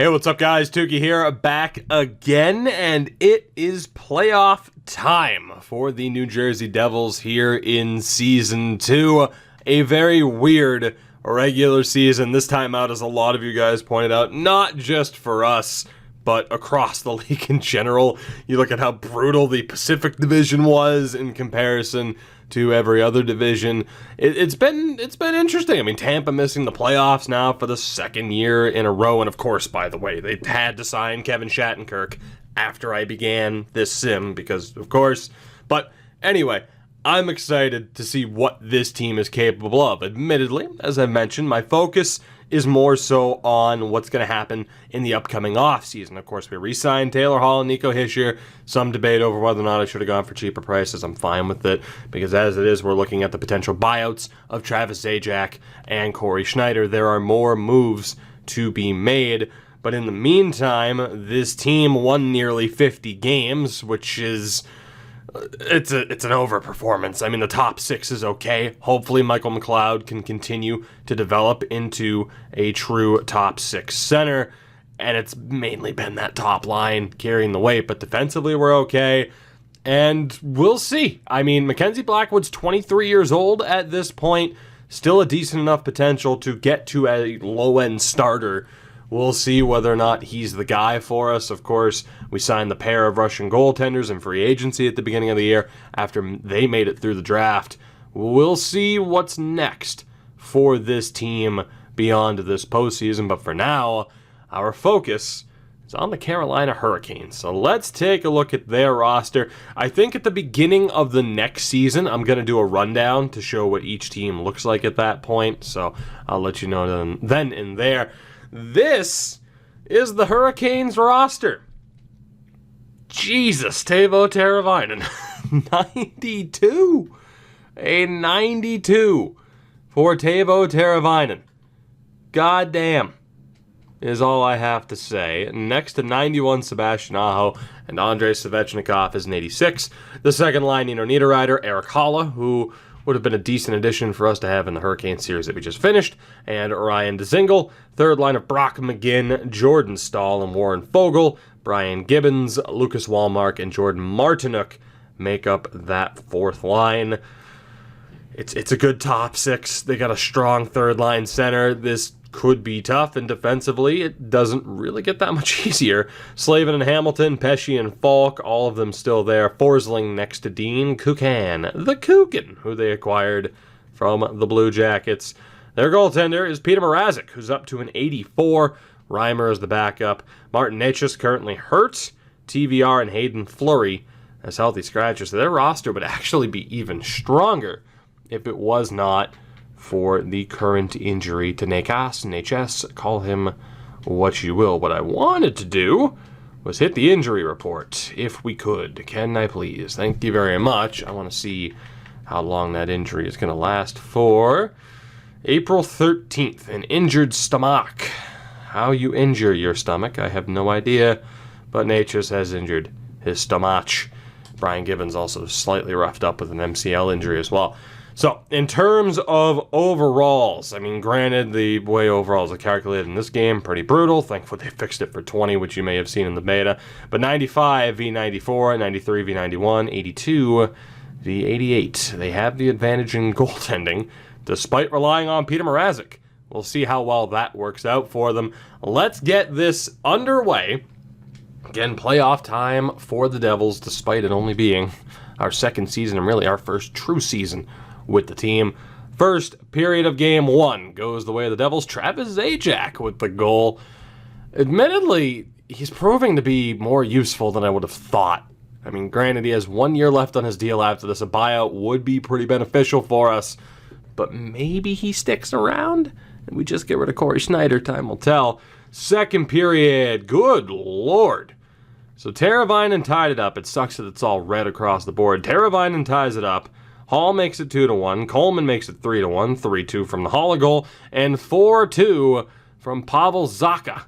Hey, what's up guys? Tukey here, back again, and it is playoff time for the New Jersey Devils here in Season 2. A very weird regular season this time out, as a lot of you guys pointed out, not just for us, but across the league in general. You look at how brutal the Pacific Division was in comparison to every other division. It's been interesting. I mean, Tampa missing the playoffs now for the second year in a row, and of course, by the way, they had to sign Kevin Shattenkirk after I began this sim, because of course. But anyway, I'm excited to see what this team is capable of. Admittedly, as I mentioned, my focus is more so on what's going to happen in the upcoming offseason. Of course, we re-signed Taylor Hall and Nico Hischier. Some debate over whether or not I should have gone for cheaper prices. I'm fine with it, because as it is, we're looking at the potential buyouts of Travis Zajac and Corey Schneider. There are more moves to be made, but in the meantime, this team won nearly 50 games, which is... It's an overperformance. I mean, the top six is okay. Hopefully, Michael McLeod can continue to develop into a true top six center, and it's mainly been that top line carrying the weight, but defensively, we're okay, and we'll see. I mean, Mackenzie Blackwood's 23 years old at this point, still a decent enough potential to get to a low-end starter. We'll see whether or not he's the guy for us. Of course, we signed the pair of Russian goaltenders in free agency at the beginning of the year after they made it through the draft. We'll see what's next for this team beyond this postseason, but for now, our focus is on the Carolina Hurricanes. So let's take a look at their roster. I think at the beginning of the next season, I'm going to do a rundown to show what each team looks like at that point, so I'll let you know then and there. This is the Hurricanes roster. Jesus, Teuvo Teravainen. 92. A 92 for Teuvo Teravainen. God damn, is all I have to say. Next to 91, Sebastian Aho, and Andrei Svechnikov is an 86. The second line, Nino Niederreiter, Eric Haula, who would have been a decent addition for us to have in the Hurricane series that we just finished, and Ryan Dzingel. Third line of Brock McGinn, Jordan Stahl, and Warren Fogle. Brian Gibbons, Lucas Wallmark, and Jordan Martinook make up that fourth line. It's a good top six. They got a strong third line center. This could be tough, and defensively, it doesn't really get that much easier. Slavin and Hamilton, Pesce and Falk, all of them still there. Forsling next to Dean Kukan, the Kukin, who they acquired from the Blue Jackets. Their goaltender is Peter Mrazek, who's up to an 84. Reimer is the backup. Martin Necas currently hurt. TVR and Hayden Fleury as healthy scratchers. So their roster would actually be even stronger if it was not for the current injury to Necas, call him what you will. What I wanted to do was hit the injury report, if we could. Can I please? Thank you very much. I want to see how long that injury is going to last for. April 13th, an injured stomach. How you injure your stomach, I have no idea, but Necas has injured his stomach. Brian Gibbons also slightly roughed up with an MCL injury as well. So, in terms of overalls, I mean, granted, the way overalls are calculated in this game, pretty brutal. Thankfully, they fixed it for 20, which you may have seen in the beta. But 95 v 94, 93 v 91, 82 v 88. They have the advantage in goaltending, despite relying on Peter Mrazek. We'll see how well that works out for them. Let's get this underway. Again, playoff time for the Devils, despite it only being our second season and really our first true season with the team. First period of game one goes the way of the Devils. Travis Zajac with the goal. Admittedly, he's proving to be more useful than I would have thought. I mean, granted, he has 1 year left on his deal after this. A buyout would be pretty beneficial for us, but maybe he sticks around and we just get rid of Corey Schneider. Time will tell. Second period. Good Lord. So Teravainen tied it up. It sucks that it's all red across the board. Teravainen ties it up. Hall makes it 2-1. Coleman makes it 3-1. 3-2 from the Hall goal. And 4-2 from Pavel Zacha.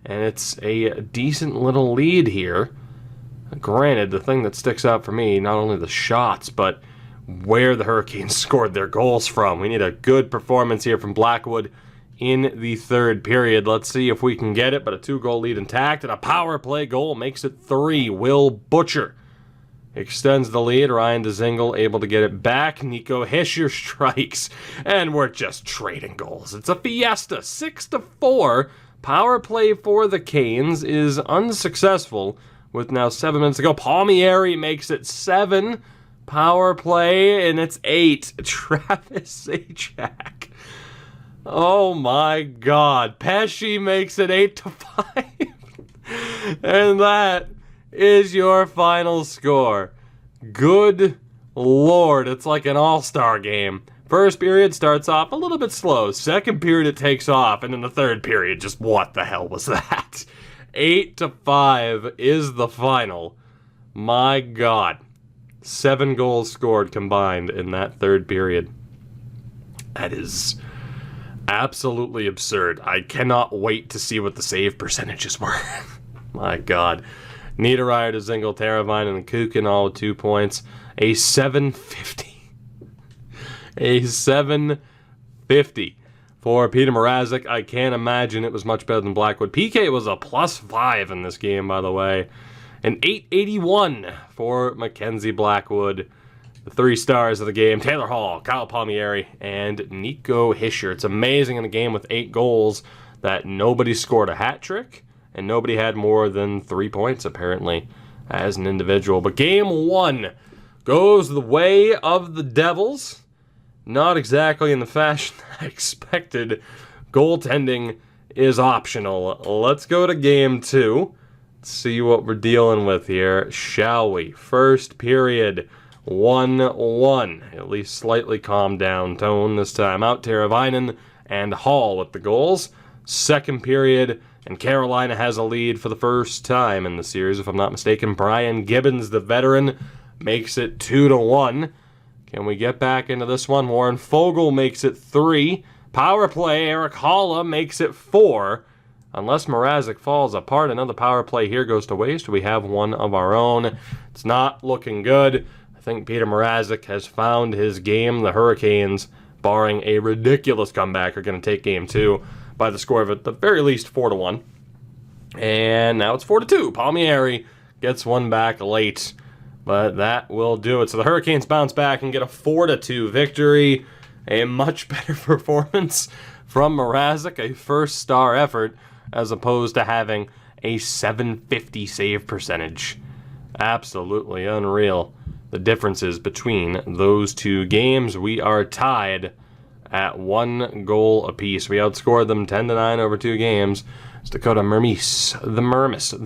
And it's a decent little lead here. Granted, the thing that sticks out for me, not only the shots, but where the Hurricanes scored their goals from. We need a good performance here from Blackwood. in the third period. Let's see if we can get it, but a 2-goal lead intact, and a power play goal makes it 3. Will Butcher extends the lead. Ryan Dzingel able to get it back. Nico Hischier strikes, and we're just trading goals. It's a fiesta. 6-4. Power play for the Canes is unsuccessful with now 7 minutes to go. Palmieri makes it 7. Power play, and it's 8. Travis Zajac. Oh my God. Pesci makes it 8-5. And that is your final score. Good Lord, it's like an all-star game. First period starts off a little bit slow. Second period it takes off, and in the third period, just what the hell was that? 8-5 is the final. My God. 7 goals scored combined in that third period. That is absolutely absurd. I cannot wait to see what the save percentages were. My God. Niederreiter, Dzingel, Teravainen, and Kukin all with 2 points. A 750. A 750 for Peter Mrazek. I can't imagine it was much better than Blackwood. PK was a +5 in this game, by the way. An 881 for Mackenzie Blackwood. The 3 stars of the game, Taylor Hall, Kyle Palmieri, and Nico Hischier. It's amazing in a game with 8 goals that nobody scored a hat trick, and nobody had more than 3 points, apparently, as an individual. But game 1 goes the way of the Devils. Not exactly in the fashion I expected. Goaltending is optional. Let's go to game 2. See what we're dealing with here, shall we? First period, 1-1. At least slightly calmed down tone this time out. Teravainen and Hall with the goals. Second period, and Carolina has a lead for the first time in the series, if I'm not mistaken. Brian Gibbons, the veteran, makes it 2-1. Can we get back into this one? Warren Fogle makes it 3. Power play, Eric Halla makes it 4. Unless Mrazek falls apart, another power play here goes to waste. We have one of our own. It's not looking good. I think Peter Mrazek has found his game. The Hurricanes, barring a ridiculous comeback, are going to take game 2 by the score of at the very least 4-1. And now it's 4-2. Palmieri gets one back late, but that will do it. So the Hurricanes bounce back and get a 4-2 victory. A much better performance from Mrazek, a first-star effort, as opposed to having a 750 save percentage. Absolutely unreal. The differences between those 2 games. We are tied at 1 goal apiece. We outscored them 10-9 over 2 games. It's Dakota the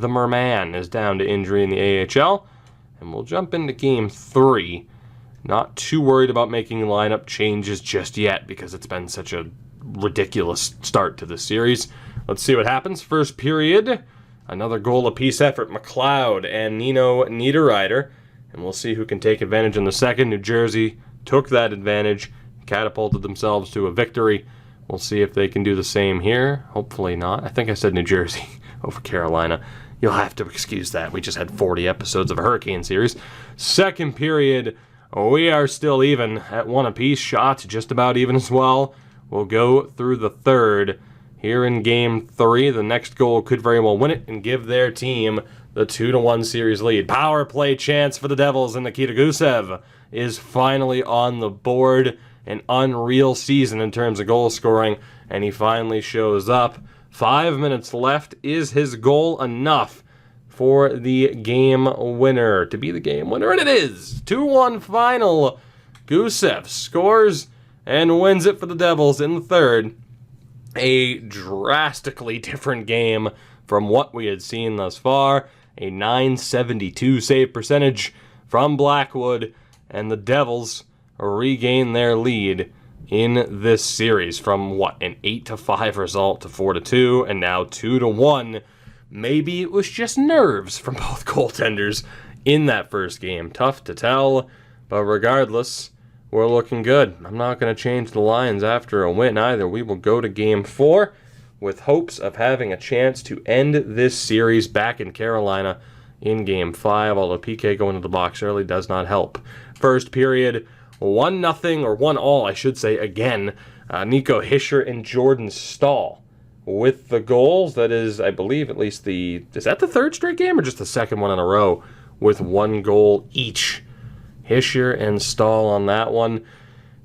Merman, is down to injury in the AHL. And we'll jump into game 3. Not too worried about making lineup changes just yet because it's been such a ridiculous start to this series. Let's see what happens. First period, another goal apiece effort. McLeod and Nino Niederreiter. And we'll see who can take advantage in the second. New Jersey took that advantage, catapulted themselves to a victory. We'll see if they can do the same here. Hopefully not. I think I said New Jersey over Carolina. You'll have to excuse that. We just had 40 episodes of a Hurricane series. Second period, we are still even at 1 apiece. Shots just about even as well. We'll go through the third. Here in game 3, the next goal could very well win it and give their team the 2-1 series lead. Power play chance for the Devils, and Nikita Gusev is finally on the board. An unreal season in terms of goal scoring, and he finally shows up. 5 minutes left. Is his goal enough for the game winner? To be the game winner, and it is! 2-1 final. Gusev scores and wins it for the Devils in the third. A drastically different game from what we had seen thus far. A .972 save percentage from Blackwood, and the Devils regain their lead in this series from an 8-5 result to 4-2, and now 2-1. Maybe it was just nerves from both goaltenders in that first game. Tough to tell, but regardless, we're looking good. I'm not going to change the lines after a win either. We will go to game 4 with hopes of having a chance to end this series back in Carolina in game 5, although PK going to the box early does not help. First period, 1-0, or 1-1, I should say, again. Nico Hischier and Jordan Stahl with the goals. That is, I believe, at least is that the third straight game or just the second one in a row with 1 goal each? Hischier and Stahl on that one.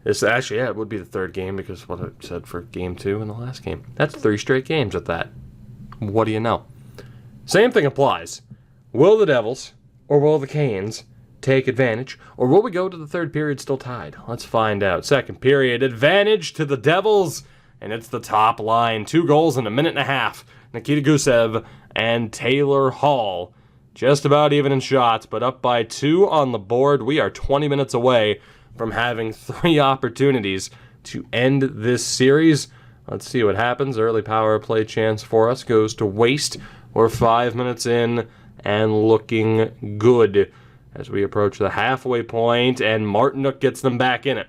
This actually, yeah, it would be the third game because what I said for game 2 in the last game. That's 3 straight games at that. What do you know? Same thing applies. Will the Devils or will the Canes take advantage, or will we go to the third period still tied? Let's find out. Second period, advantage to the Devils, and it's the top line. 2 goals in a minute and a half. Nikita Gusev and Taylor Hall. Just about even in shots, but up by 2 on the board. We are 20 minutes away from having 3 opportunities to end this series. Let's see what happens. Early power play chance for us goes to waste. We're 5 minutes in and looking good as we approach the halfway point, and Martinook gets them back in it.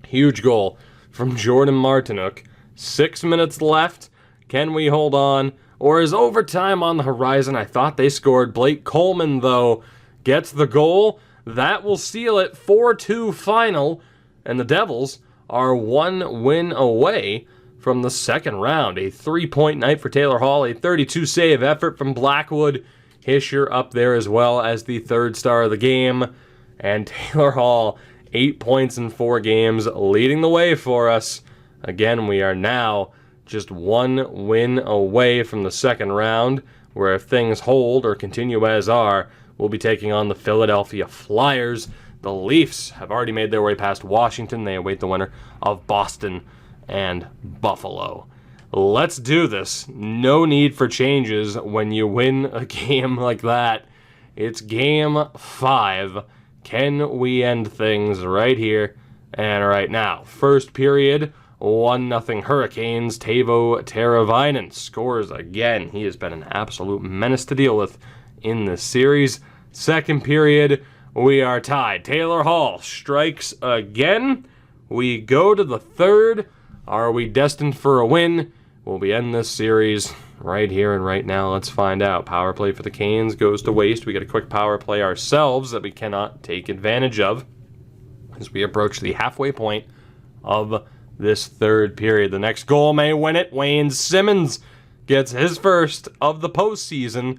Huge goal from Jordan Martinook. 6 minutes left. Can we hold on? Or is overtime on the horizon? I thought they scored. Blake Coleman, though, gets the goal. That will seal it. 4-2 final, and the Devils are 1 win away from the second round. A 3-point night for Taylor Hall, a 32-save effort from Blackwood. Hischier up there as well as the third star of the game. And Taylor Hall, 8 points in 4 games, leading the way for us. Again, we are now just 1 win away from the second round, where if things hold or continue as are, we'll be taking on the Philadelphia Flyers. The Leafs have already made their way past Washington. They await the winner of Boston and Buffalo. Let's do this. No need for changes when you win a game like that. It's game 5. Can we end things right here and right now? First period, 1-0 Hurricanes. Teuvo Teravainen scores again. He has been an absolute menace to deal with in this series. Second period, we are tied. Taylor Hall strikes again. We go to the third. Are we destined for a win? Will we end this series right here and right now? Let's find out. Power play for the Canes goes to waste. We get a quick power play ourselves that we cannot take advantage of as we approach the halfway point of this third period. The next goal may win it. Wayne Simmons gets his first of the postseason.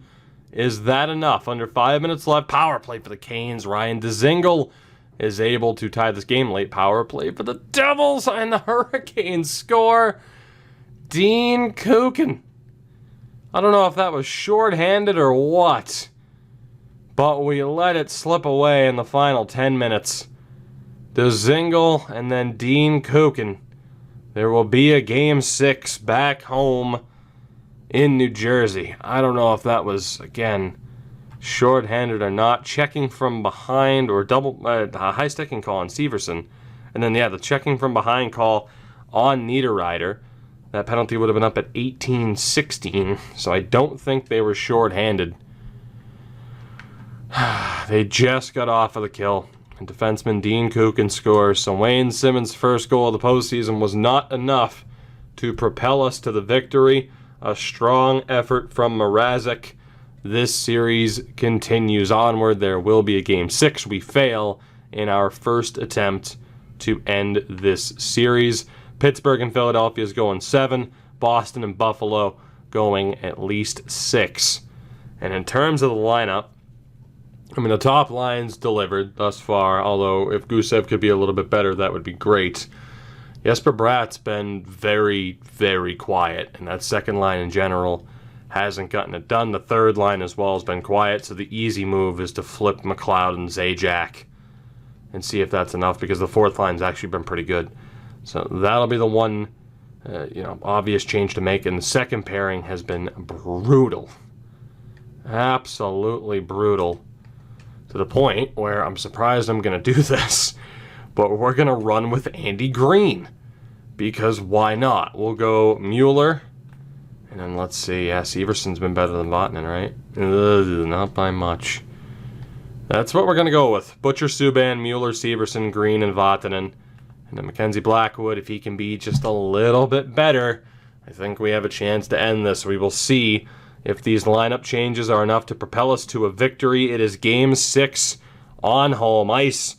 Is that enough? Under 5 minutes left. Power play for the Canes. Ryan Dzingel is able to tie this game. Late power play for the Devils, and the Hurricanes score. Dean Kukin. I don't know if that was shorthanded or what, but we let it slip away in the final 10 minutes. Dzingel and then Dean Kukin. There will be a game 6 back home in New Jersey. I don't know if that was, again, shorthanded or not. Checking from behind or double high sticking call on Severson. And then, yeah, the checking from behind call on Niederreiter. That penalty would have been up at 18-16, so I don't think they were shorthanded. They just got off of the kill. And defenseman Dean Kukin scores, so Wayne Simmons' first goal of the postseason was not enough to propel us to the victory. A strong effort from Mrazek. This series continues onward. There will be a game 6. We fail in our first attempt to end this series. Pittsburgh and Philadelphia is going 7. Boston and Buffalo going at least 6. And in terms of the lineup, I mean, the top line's delivered thus far, although if Gusev could be a little bit better, that would be great. Jesper Bratt's been very, very quiet, and that second line in general hasn't gotten it done. The third line as well has been quiet, so the easy move is to flip McLeod and Zajac and see if that's enough, because the fourth line's actually been pretty good. So that'll be the one obvious change to make, and the second pairing has been brutal. Absolutely brutal. To the point where I'm surprised I'm going to do this, but we're going to run with Andy Green, because why not? We'll go Mueller, and then let's see. Yeah, Severson's been better than Vatanen, right? Not by much. That's what we're going to go with. Butcher, Subban, Mueller, Severson, Green, and Vatanen. And then Mackenzie Blackwood, if he can be just a little bit better, I think we have a chance to end this. We will see if these lineup changes are enough to propel us to a victory. It is Game 6 on home ice.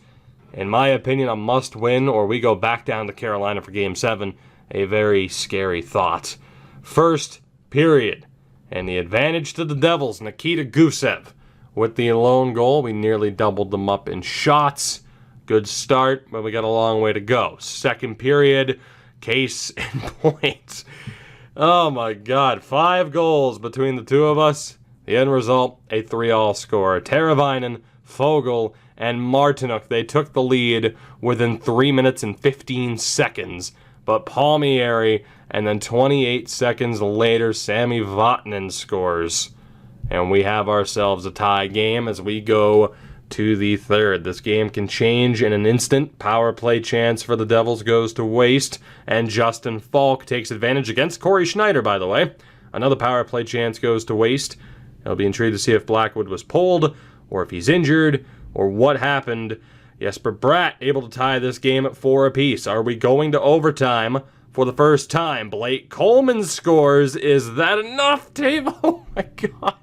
in my opinion, a must-win, or we go back down to Carolina for Game 7. A very scary thought. First period, and the advantage to the Devils, Nikita Gusev. With the lone goal, we nearly doubled them up in shots. Good start, but we got a long way to go. Second period, case in point. Oh my God, 5 goals between the two of us. The end result, a 3-all score. Teravainen, Foegele, and Martinook, they took the lead within 3 minutes and 15 seconds. But Palmieri, and then 28 seconds later, Sami Vatanen scores. And we have ourselves a tie game as we go to the third. This game can change in an instant. Power play chance for the Devils goes to waste, and Justin Falk takes advantage against Corey Schneider, by the way. Another power play chance goes to waste. I'll be intrigued to see if Blackwood was pulled, or if he's injured, or what happened. Jesper Bratt able to tie this game at 4 apiece. Are we going to overtime for the first time? Blake Coleman scores. Is that enough, Dave? Oh my God.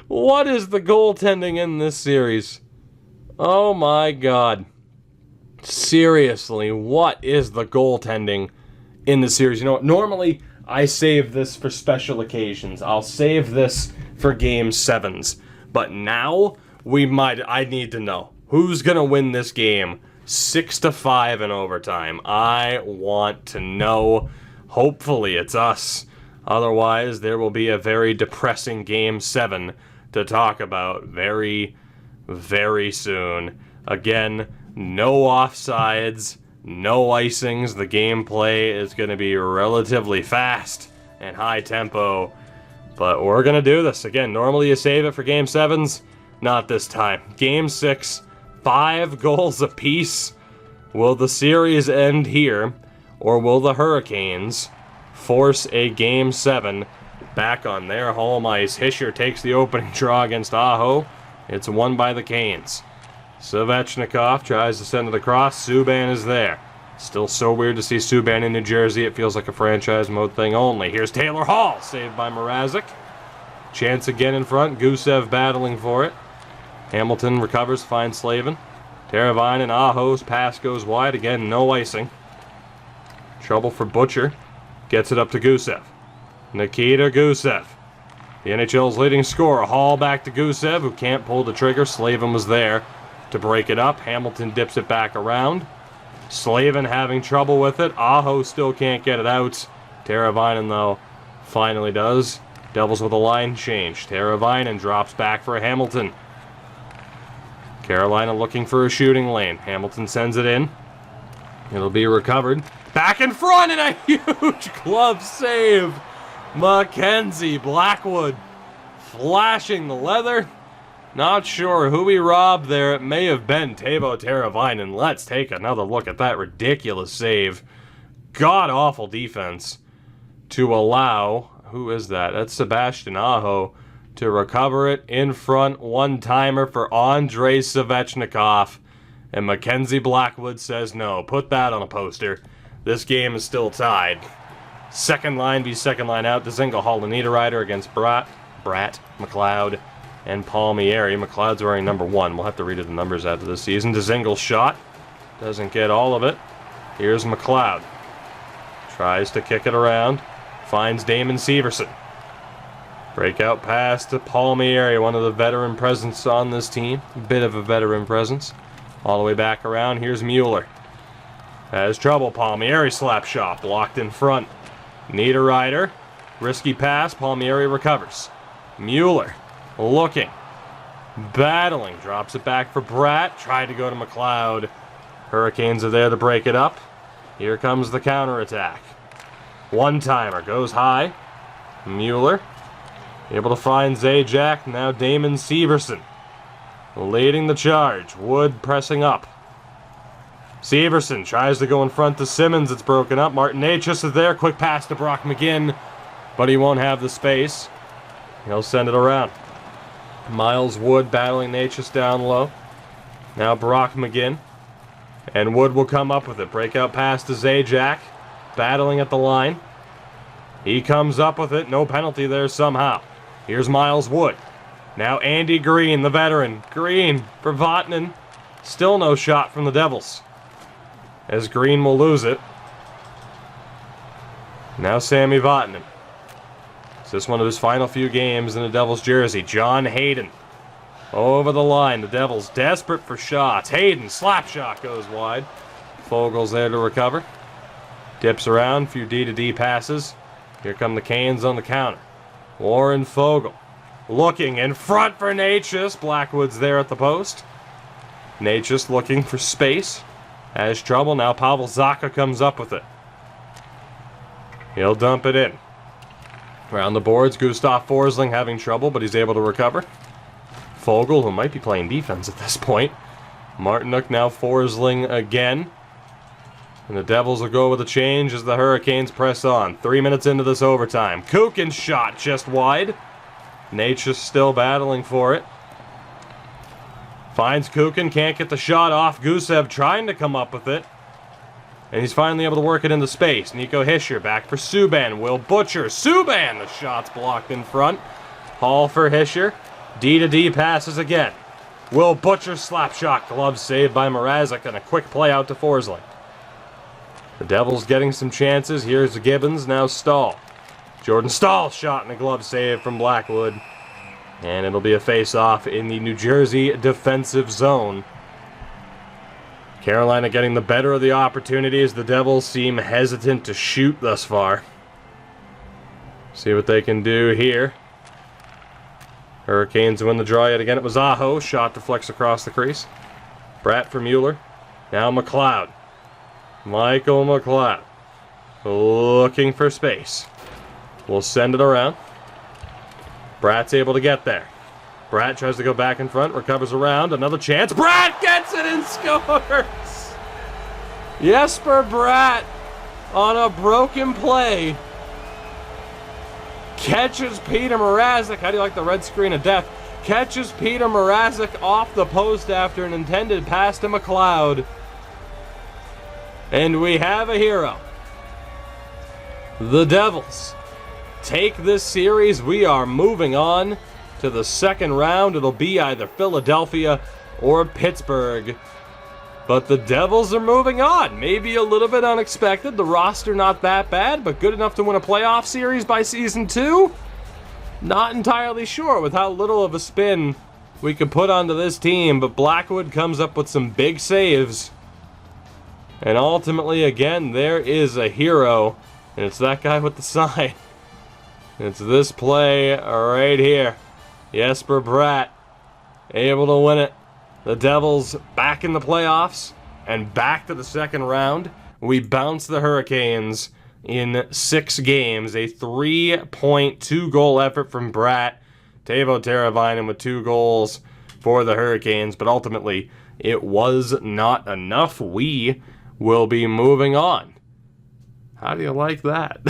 What is the goaltending in this series? Oh my God. Seriously, what is the goaltending in the series? You know what? Normally, I save this for special occasions. I'll save this for Game 7s. But now, I need to know. Who's going to win this game 6-5 in overtime? I want to know. Hopefully, it's us. Otherwise, there will be a very depressing Game 7 to talk about very, very soon. Again, no offsides, no icings. The gameplay is going to be relatively fast and high tempo. But we're going to do this. Again, normally you save it for Game 7s. Not this time. Game 6, 5 goals apiece. Will the series end here? Or will the Hurricanes force a Game 7 back on their home ice? Hischier takes the opening draw against Aho. It's won by the Canes. Svechnikov tries to send it across. Subban is there. Still so weird to see Subban in New Jersey. It feels like a franchise mode thing only. Here's Taylor Hall, saved by Mrazek. Chance again in front. Gusev battling for it. Hamilton recovers, finds Slavin. Teravainen, Aho's pass goes wide. Again, no icing. Trouble for Butcher. Gets it up to Gusev. Nikita Gusev, the NHL's leading scorer. Hall back to Gusev, who can't pull the trigger. Slavin was there to break it up. Hamilton dips it back around. Slavin having trouble with it. Aho still can't get it out. Teravainen, though, finally does. Devils with a line change. Teravainen drops back for Hamilton. Carolina looking for a shooting lane. Hamilton sends it in. It'll be recovered. Back in front, and a huge glove save. Mackenzie Blackwood flashing the leather. Not sure who he robbed there. It may have been Teuvo Teravainen. Let's take another look at that ridiculous save. God-awful defense to allow, who is that? That's Sebastian Aho, to recover it in front. One-timer for Andrei Svechnikov. And Mackenzie Blackwood says no. Put that on a poster. This game is still tied. Second line be second line out. Dzingel, Hall, and Niederreiter against Bratt, McLeod, and Palmieri. McLeod's wearing number 1. We'll have to read the numbers after this season. Dzingel's shot. Doesn't get all of it. Here's McLeod. Tries to kick it around. Finds Damon Severson. Breakout pass to Palmieri, one of the veteran presence on this team. A bit of a veteran presence. All the way back around. Here's Mueller. Has trouble. Palmieri slap shot. Blocked in front. Niederreiter. Risky pass. Palmieri recovers. Mueller. Looking. Battling. Drops it back for Bratt. Tried to go to McLeod. Hurricanes are there to break it up. Here comes the counterattack. One-timer. Goes high. Mueller. Able to find Zajac. Now Damon Severson. Leading the charge. Wood pressing up. Severson tries to go in front to Simmons. It's broken up. Martin Necas is there. Quick pass to Brock McGinn. But he won't have the space. He'll send it around. Miles Wood battling Necas down low. Now Brock McGinn. And Wood will come up with it. Breakout pass to Zajac. Battling at the line. He comes up with it. No penalty there somehow. Here's Miles Wood. Now Andy Green, the veteran. Green for Vatanen. Still no shot from the Devils, as Green will lose it. Now Sammy Vatanen. It's just one of his final few games in the Devils jersey. John Hayden over the line. The Devils desperate for shots. Hayden, slap shot, goes wide. Fogel's there to recover. Dips around, few D-to-D passes. Here come the Canes on the counter. Warren Foegele looking in front for Natchez. Blackwood's there at the post. Natchez looking for space. Has trouble. Now Pavel Zacha comes up with it. He'll dump it in. Around the boards, Gustav Forsling having trouble, but he's able to recover. Foegele, who might be playing defense at this point. Martinuk, now Forsling again. And the Devils will go with a change as the Hurricanes press on. 3 minutes into this overtime. Kukin's shot just wide. Natchez still battling for it. Finds Kukin, can't get the shot off. Gusev trying to come up with it. And he's finally able to work it into space. Nico Hischier back for Subban. Will Butcher. Subban! The shot's blocked in front. Hall for Hischier. D-to-D passes again. Will Butcher slap shot. Glove saved by Mrazek and a quick play out to Forsling. The Devils getting some chances. Here's Gibbons, now Stahl. Jordan Stahl shot and a glove save from Blackwood. And it'll be a face-off in the New Jersey defensive zone. Carolina getting the better of the opportunities. The Devils seem hesitant to shoot thus far. See what they can do here. Hurricanes win the draw yet again. It was Aho. Shot deflects across the crease. Bratt for Mueller. Now McLeod. Michael McLeod. Looking for space. We'll send it around. Bratt's able to get there. Bratt tries to go back in front. Recovers around. Another chance. Bratt gets it and scores! Jesper Bratt on a broken play. Catches Peter Mrazek. How do you like the red screen of death? Catches Peter Mrazek off the post after an intended pass to McLeod. And we have a hero. The Devils take this series. We are moving on to the second round. It'll be either Philadelphia or Pittsburgh. But the Devils are moving on. Maybe a little bit unexpected. The roster not that bad, but good enough to win a playoff series by season 2? Not entirely sure with how little of a spin we could put onto this team, but Blackwood comes up with some big saves. And ultimately, again, there is a hero, and it's that guy with the sign. It's this play right here. Jesper Bratt able to win it. The Devils back in the playoffs and back to the second round. We bounce the Hurricanes in 6 games. A 3.2 goal effort from Bratt. Teuvo Teravainen with 2 goals for the Hurricanes, but ultimately it was not enough. We will be moving on. How do you like that?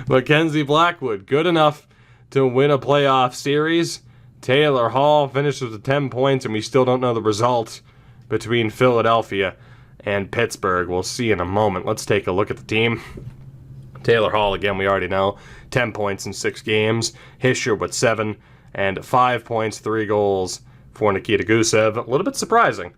Mackenzie Blackwood, good enough to win a playoff series. Taylor Hall finishes with 10 points, and we still don't know the result between Philadelphia and Pittsburgh. We'll see in a moment. Let's take a look at the team. Taylor Hall, again, we already know, 10 points in 6 games. Hischier with 7, and 5 points, 3 goals for Nikita Gusev. A little bit surprising.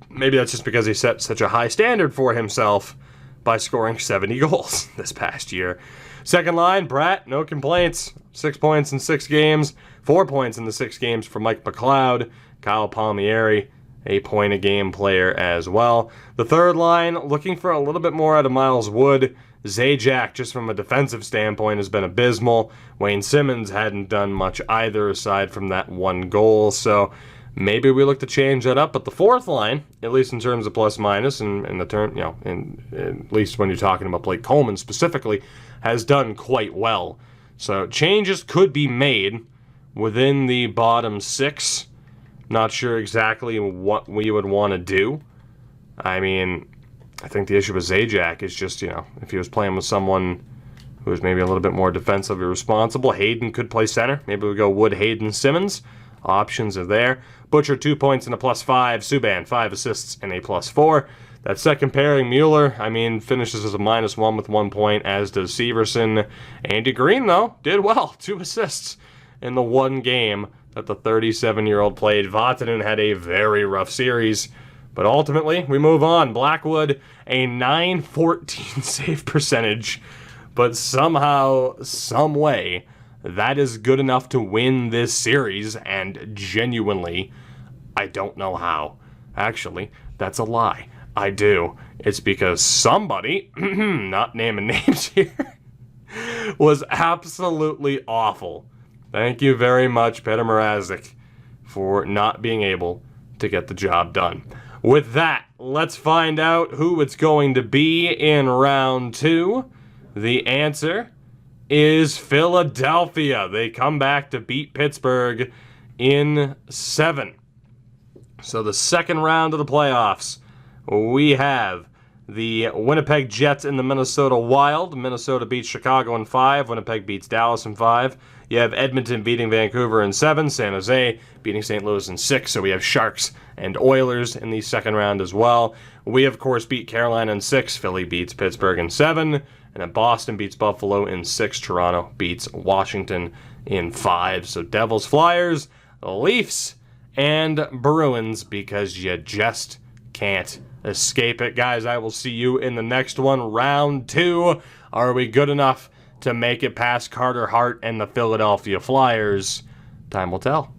Maybe that's just because he set such a high standard for himself by scoring 70 goals this past year. Second line, Bratt, no complaints. 6 points in 6 games. 4 points in the 6 games for Mike McLeod. Kyle Palmieri, a point-a-game player as well. The third line, looking for a little bit more out of Miles Wood. Zajac, just from a defensive standpoint, has been abysmal. Wayne Simmons hadn't done much either aside from that 1 goal, so maybe we look to change that up. But the fourth line, at least in terms of plus-minus, and the term, you know, at least when you're talking about Blake Coleman specifically, has done quite well. So changes could be made within the bottom 6. Not sure exactly what we would want to do. I mean, I think the issue with Zajac is just, you know, if he was playing with someone who was maybe a little bit more defensively responsible, Hayden could play center. Maybe we go Wood, Hayden, Simmons. Options are there. Butcher, 2 points and a +5. Subban, 5 assists and a +4. That second pairing, Mueller, I mean, finishes as a -1 with 1 point, as does Severson. Andy Green, though, did well. 2 assists in the 1 game that the 37-year-old played. Vatanen had a very rough series. But ultimately, we move on. Blackwood, a .914 save percentage. But somehow, some way, that is good enough to win this series. And genuinely, I don't know how. Actually, that's a lie. I do. It's because somebody, not naming names here, was absolutely awful. Thank you very much, Petr Mrazek, for not being able to get the job done. With that, let's find out who it's going to be in round 2. The answer is Philadelphia. They come back to beat Pittsburgh in 7. So the second round of the playoffs, we have the Winnipeg Jets and the Minnesota Wild. Minnesota beats Chicago in 5. Winnipeg beats Dallas in 5. You have Edmonton beating Vancouver in 7. San Jose beating St. Louis in 6. So we have Sharks and Oilers in the second round as well. We, of course, beat Carolina in 6. Philly beats Pittsburgh in 7. And then Boston beats Buffalo in 6. Toronto beats Washington in 5. So Devils, Flyers, Leafs, and Bruins, because you just can't escape it. Guys, I will see you in the next one. Round 2. Are we good enough to make it past Carter Hart and the Philadelphia Flyers? Time will tell.